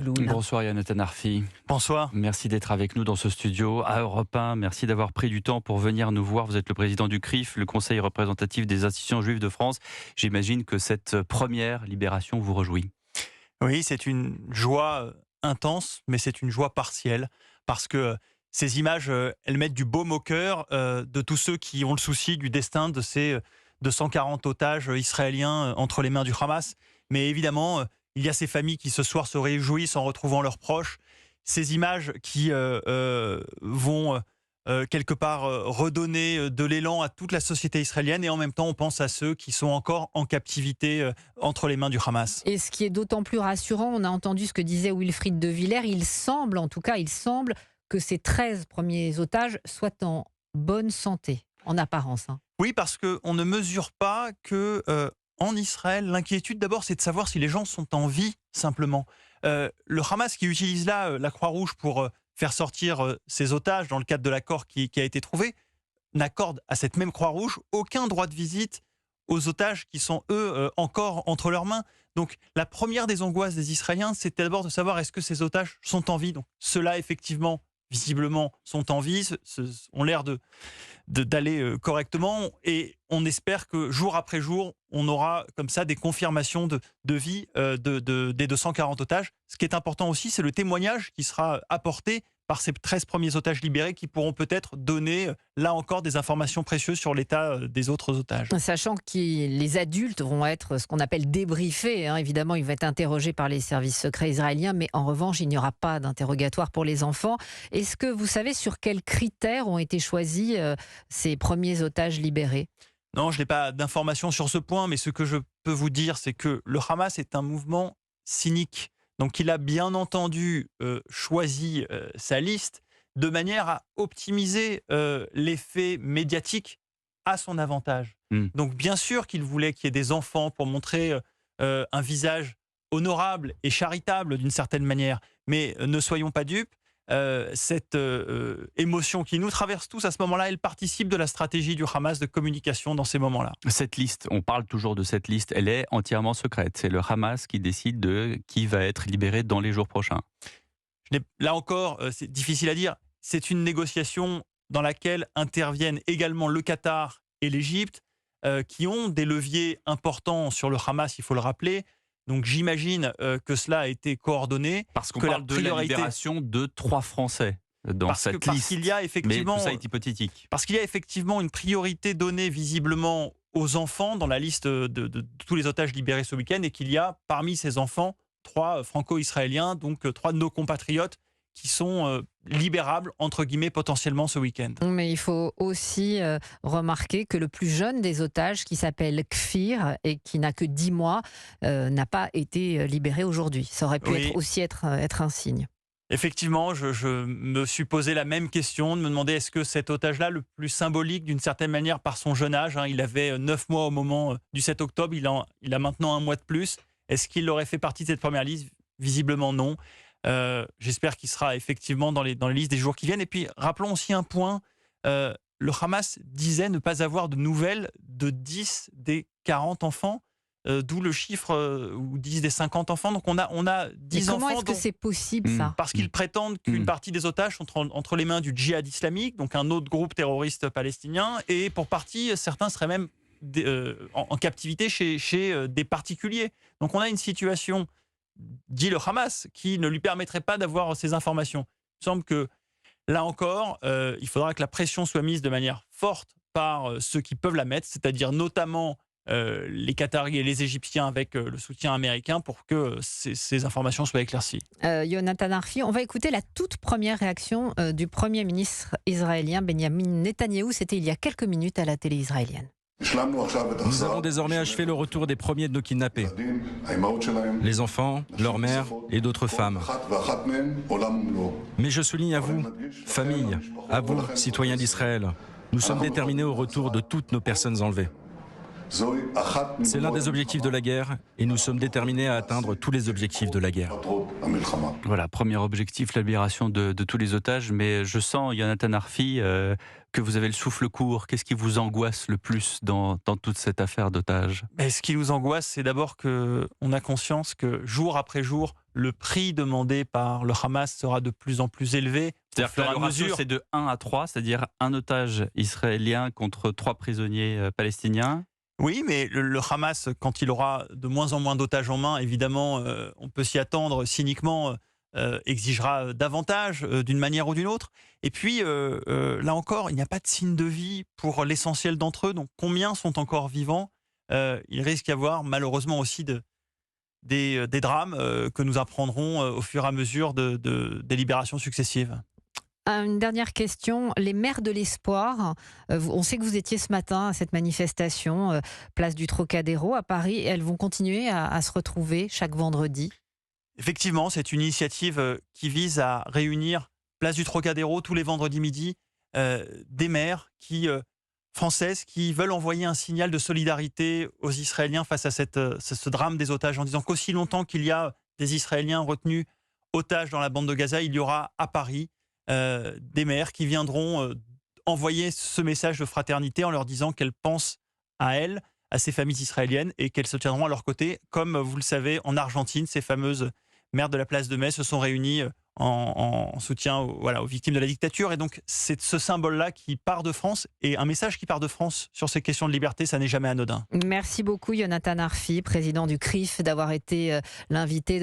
Bonsoir Yonatan Arfi. Bonsoir. Merci d'être avec nous dans ce studio à Europe 1. Merci d'avoir pris du temps pour venir nous voir. Vous êtes le président du CRIF, le Conseil représentatif des institutions juives de France. J'imagine que cette première libération vous réjouit. Oui, c'est une joie intense, mais c'est une joie partielle, parce que ces images, elles mettent du baume au cœur de tous ceux qui ont le souci du destin de ces 240 otages israéliens entre les mains du Hamas. Mais évidemment, il y a ces familles qui ce soir se réjouissent en retrouvant leurs proches. Ces images qui vont quelque part redonner de l'élan à toute la société israélienne, et en même temps on pense à ceux qui sont encore en captivité entre les mains du Hamas. Et ce qui est d'autant plus rassurant, on a entendu ce que disait Wilfried de Villers, il semble que ces 13 premiers otages soient en bonne santé, en apparence. Oui, parce qu'on ne mesure pas que en Israël, l'inquiétude d'abord c'est de savoir si les gens sont en vie simplement. Le Hamas qui utilise là la Croix-Rouge pour faire sortir ses otages dans le cadre de l'accord qui a été trouvé, n'accorde à cette même Croix-Rouge aucun droit de visite aux otages qui sont, eux, encore entre leurs mains. Donc, la première des angoisses des Israéliens, c'était d'abord de savoir est-ce que ces otages sont en vie. Donc, ceux-là, effectivement, visiblement, sont en vie, ont l'air d'aller correctement. Et on espère que, jour après jour, on aura comme ça des confirmations de vie des 240 otages. Ce qui est important aussi, c'est le témoignage qui sera apporté par ces 13 premiers otages libérés qui pourront peut-être donner, là encore, des informations précieuses sur l'état des autres otages. Sachant que les adultes vont être ce qu'on appelle débriefés. Évidemment, ils vont être interrogés par les services secrets israéliens, mais en revanche, il n'y aura pas d'interrogatoire pour les enfants. Est-ce que vous savez sur quels critères ont été choisis ces premiers otages libérés ? Non, je n'ai pas d'informations sur ce point, mais ce que je peux vous dire, c'est que le Hamas est un mouvement cynique. Donc, il a bien entendu choisi sa liste de manière à optimiser l'effet médiatique à son avantage. Donc, bien sûr qu'il voulait qu'il y ait des enfants pour montrer un visage honorable et charitable d'une certaine manière. Mais ne soyons pas dupes, cette émotion qui nous traverse tous à ce moment-là, elle participe de la stratégie du Hamas de communication dans ces moments-là. Cette liste, on parle toujours de cette liste, elle est entièrement secrète. C'est le Hamas qui décide de qui va être libéré dans les jours prochains. Là encore, c'est difficile à dire. C'est une négociation dans laquelle interviennent également le Qatar et l'Égypte, qui ont des leviers importants sur le Hamas, il faut le rappeler. Donc j'imagine que cela a été coordonné. Parce qu'on parle de la libération de 3 Français dans cette liste. Parce qu'il y a effectivement, mais tout ça est hypothétique. Parce qu'il y a effectivement une priorité donnée visiblement aux enfants dans la liste de tous les otages libérés ce week-end, et qu'il y a parmi ces enfants 3 franco-israéliens, donc 3 de nos compatriotes qui sont libérables, entre guillemets, potentiellement ce week-end. Mais il faut aussi remarquer que le plus jeune des otages, qui s'appelle Kfir et qui n'a que 10 mois, n'a pas été libéré aujourd'hui. Ça aurait pu être un signe. Effectivement, je me suis posé la même question, de me demander est-ce que cet otage-là, le plus symbolique d'une certaine manière par son jeune âge, il avait 9 mois au moment du 7 octobre, il a maintenant 1 mois de plus, est-ce qu'il aurait fait partie de cette première liste ? Visiblement non. J'espère qu'il sera effectivement dans les listes des jours qui viennent. Et puis, rappelons aussi un point, le Hamas disait ne pas avoir de nouvelles de 10 des 40 enfants, d'où le chiffre, ou 10 des 50 enfants. Donc on a 10 enfants. Comment est-ce que c'est possible, ça ? Parce qu'ils prétendent qu'une partie des otages sont entre les mains du djihad islamique, donc un autre groupe terroriste palestinien, et pour partie, certains seraient même en captivité chez des particuliers. Donc on a une situation, dit le Hamas, qui ne lui permettrait pas d'avoir ces informations. Il me semble que, là encore, il faudra que la pression soit mise de manière forte par ceux qui peuvent la mettre, c'est-à-dire notamment les Qataris et les Égyptiens avec le soutien américain, pour que ces informations soient éclaircies. Yonatan Arfi, on va écouter la toute première réaction du Premier ministre israélien Benjamin Netanyahou. C'était il y a quelques minutes à la télé israélienne. Nous avons désormais achevé le retour des premiers de nos kidnappés. Les enfants, leurs mères et d'autres femmes. Mais je souligne à vous, famille, à vous, citoyens d'Israël, nous sommes déterminés au retour de toutes nos personnes enlevées. C'est l'un des objectifs de la guerre et nous sommes déterminés à atteindre tous les objectifs de la guerre. Voilà, premier objectif, la libération de tous les otages. Mais je sens, Yonatan Arfi, que vous avez le souffle court. Qu'est-ce qui vous angoisse le plus dans toute cette affaire d'otages ? Ce qui nous angoisse, c'est d'abord qu'on a conscience que jour après jour, le prix demandé par le Hamas sera de plus en plus élevé. C'est-à-dire que là, le ratio, c'est de 1 à 3, c'est-à-dire un otage israélien contre 3 prisonniers palestiniens. Oui, mais le Hamas, quand il aura de moins en moins d'otages en main, évidemment, on peut s'y attendre cyniquement, exigera davantage d'une manière ou d'une autre. Et puis, là encore, il n'y a pas de signe de vie pour l'essentiel d'entre eux. Donc, combien sont encore vivants? Il risque d'y avoir malheureusement aussi des drames que nous apprendrons au fur et à mesure des libérations successives. Une dernière question. Les Mères de l'Espoir, on sait que vous étiez ce matin à cette manifestation, place du Trocadéro à Paris. Elles vont continuer à se retrouver chaque vendredi. Effectivement, c'est une initiative qui vise à réunir place du Trocadéro tous les vendredis midi des mères françaises qui veulent envoyer un signal de solidarité aux Israéliens face à ce drame des otages, en disant qu'aussi longtemps qu'il y a des Israéliens retenus otages dans la bande de Gaza, il y aura à Paris des mères qui viendront envoyer ce message de fraternité en leur disant qu'elles pensent à elles, à ces familles israéliennes et qu'elles se tiendront à leur côté. Comme vous le savez, en Argentine, ces fameuses mères de la place de Mai se sont réunies en soutien aux victimes de la dictature. Et donc, c'est ce symbole-là qui part de France. Et un message qui part de France sur ces questions de liberté, ça n'est jamais anodin. Merci beaucoup, Yonatan Arfi, président du CRIF, d'avoir été l'invité